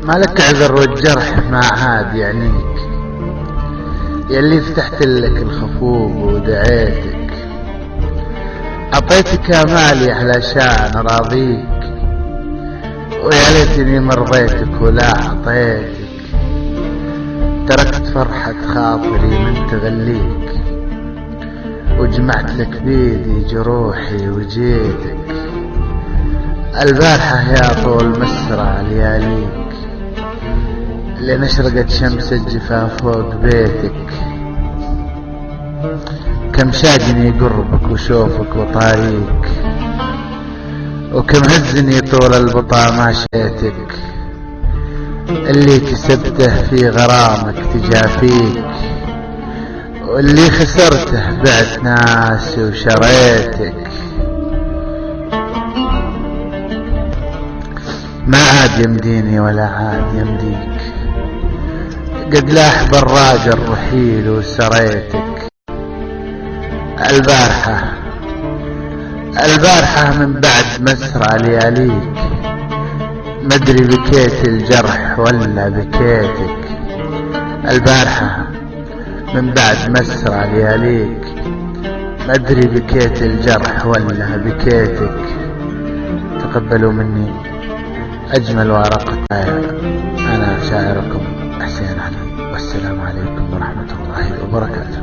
ما لك عذر والجرح ما عاد يعنيك، يلي فتحت لك الخفوق ودعيتك، عطيتك امالي علشان اراضيك، ويا ليتني مرضيتك ولا عطيتك، تركت فرحة خاطري من تغليك، وجمعت لك بيدي جروحي وجيتك، البارحة يا طول مسرى لياليك، لين اشرقت شمس الجفا فوق بيتك، كم شاجني قربك وشوفك وطاريك، وكم هزني طول البطا ماشيتك، اللي كسبته في غرامك تجافيك، واللي خسرته بعت ناسي وشريتك، ما عاد يمديني ولا عاد يمديك، قد لاح براق الرحيل وسريتك، البارحة من بعد مسرى لياليك، مدري بكيت الجرح ولا بكيتك، البارحة من بعد مسرى لياليك، مدري بكيت الجرح ولا بكيتك، تقبلوا مني أجمل ورقة. أنا شاعركم حسين علي، والسلام عليكم ورحمة الله وبركاته.